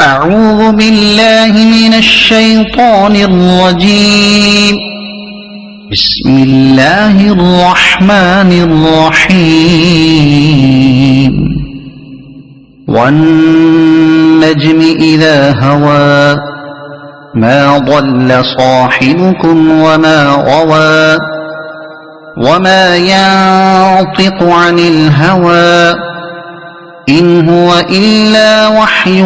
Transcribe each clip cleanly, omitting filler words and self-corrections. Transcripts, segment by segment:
أعوذ بالله من الشيطان الرجيم. بسم الله الرحمن الرحيم. والنجم إذا هوى ما ضل صاحبكم وما غوى وما ينطق عن الهوى إن هو إلا وحي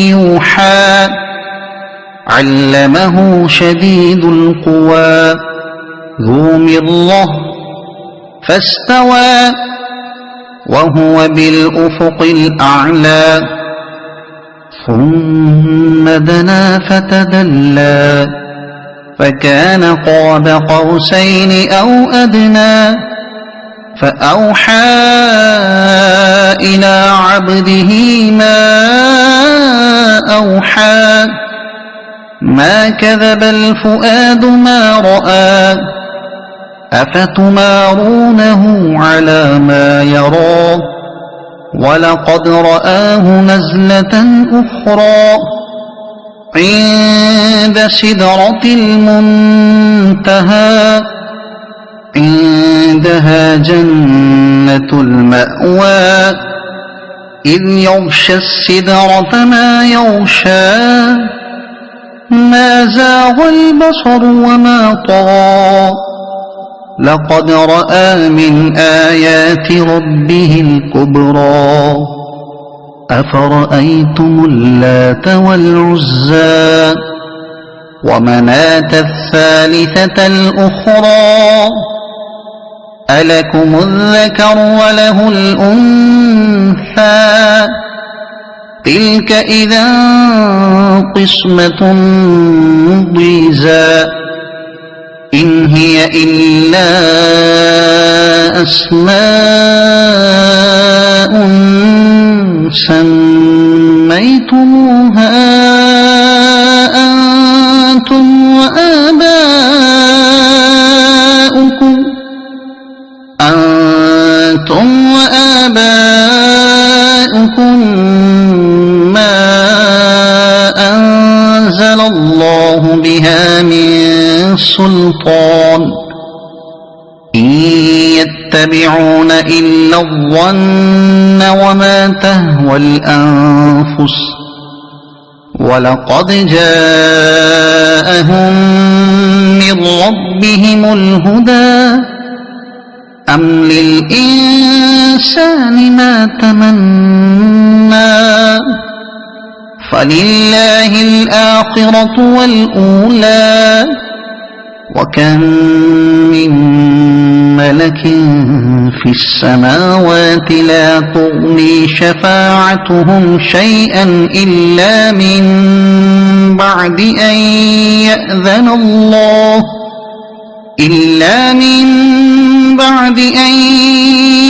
يوحى علمه شديد القوى ذو مرة فاستوى وهو بالأفق الأعلى ثم دنا فتدلى فكان قاب قوسين أو أدنى فأوحى إلى عبده ما أوحى ما كذب الفؤاد ما رأى أفتمارونه على ما يرى ولقد رآه نزلة أخرى عند سدرة المنتهى عندها جنة المأوى إذ يغشى السدرة ما يغشى ما زاغ البصر وما طغى لقد رأى من آيات ربه الكبرى أفرأيتم اللات والعزى ومناة الثالثة الأخرى ألكم الذكر وله الأنثى تلك إذا قسمة ضيزى إن هي إلا أسماء سميتموها أنتم وآباؤكم ما أنزل الله بها من سلطان إن يتبعون إلا الظن وما تهوى الأنفس ولقد جاءهم من ربهم الهدى أم للإنسان ما تمنى فلله الآخرة والأولى وكم من ملك في السماوات لا تغني شفاعتهم شيئا إلا من بعد أن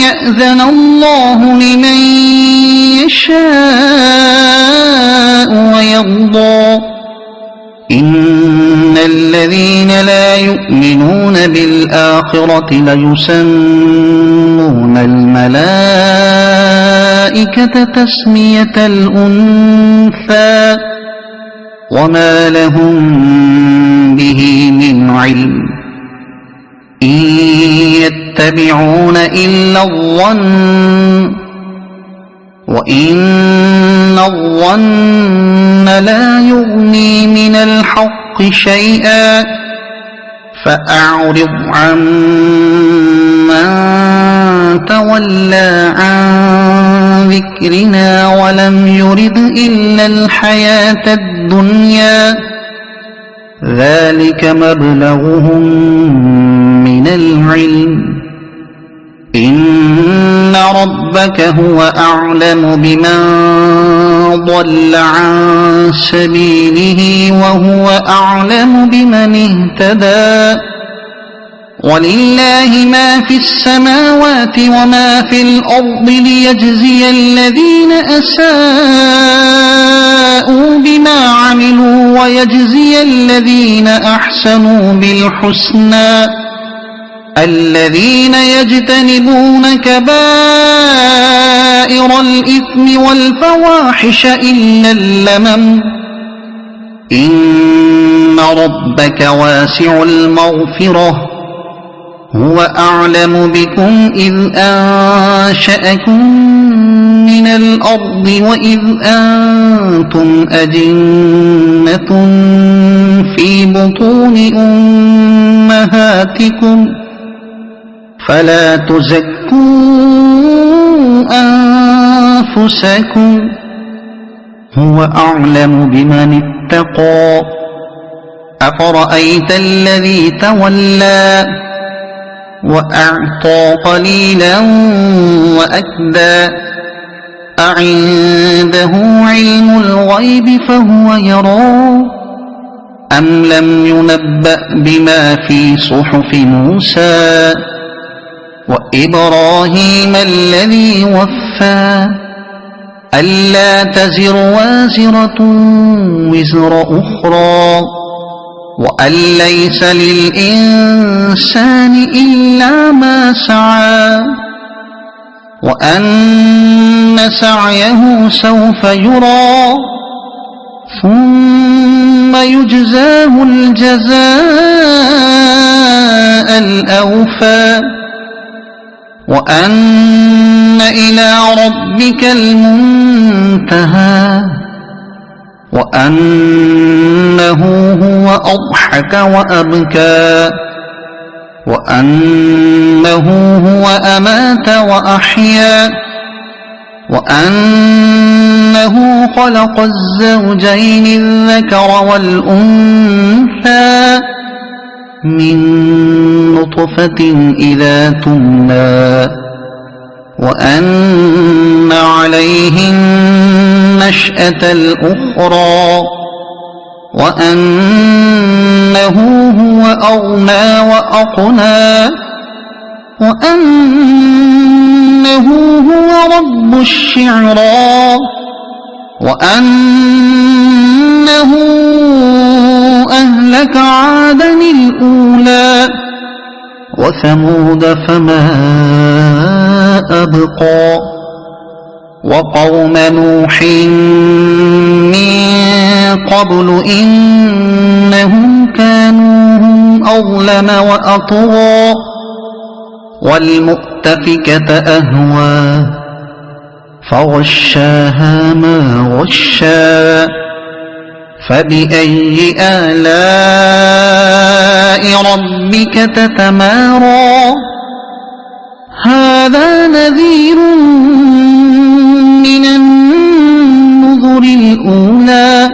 يأذن الله لمن يشاء ويرضى إن الذين لا يؤمنون بالآخرة ليسمون الملائكة تسمية الأنثى وما لهم به من علم إن يتبعون إلا الظن وإن الظن لا يغني من الحق شيئا فأعرض عمن تولى عن ذكرنا ولم يرد إلا الحياة الدنيا ذلك مبلغهم من العلم إن ربك هو أعلم بمن ضل عن سبيله وهو أعلم بمن اهتدى ولله ما في السماوات وما في الأرض ليجزي الذين أساءوا بما عملوا ويجزي الذين أحسنوا بالحسنى الذين يجتنبون كبائر الإثم والفواحش إلا اللمم إن ربك واسع المغفرة هو أعلم بكم إذ أنشأكم من الأرض وإذ أنتم أجنة في بطون أمهاتكم فلا تزكوا أنفسكم هو أعلم بمن اتقى أفرأيت الذي تولى وأعطى قليلا وأكدى أعنده علم الغيب فهو يرى أم لم ينبأ بما في صحف موسى وإبراهيم الذي وفى ألا تزر وازرة وزر أخرى وأن ليس للإنسان إلا ما سعى وأن سعيه سوف يرى ثم يجزاه الجزاء الأوفى وأن إلى ربك المنتهى وأنه هو أضحك وأبكى وأنه هو أمات وأحيا وأنه خلق الزوجين الذكر والأنثى من نطفة إذا تمنى وأن عليه النشأة الأخرى وأنه هو أغنى وأقنى وأنه هو رب الشعرى وأنه أهلك عادا الأولى وثمود فما أبقى وقوم نوح من قبل إنهم كانوا هم أظلم وأطغى والمؤتفكة أهوى فغشاها ما غشا فبأي آلاء ربك تتمارى هذا نذير من النذر الأولى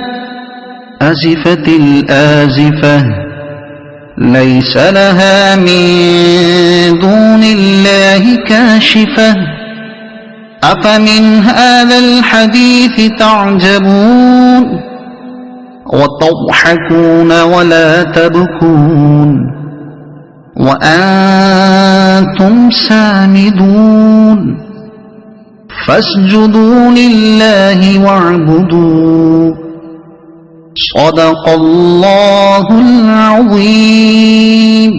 أزفت الآزفة ليس لها من دون الله كاشفة أفمن هذا الحديث تعجبون وتضحكون ولا تبكون وأنتم سامدون فاسجدوا لله واعبدوا صدق الله العظيم.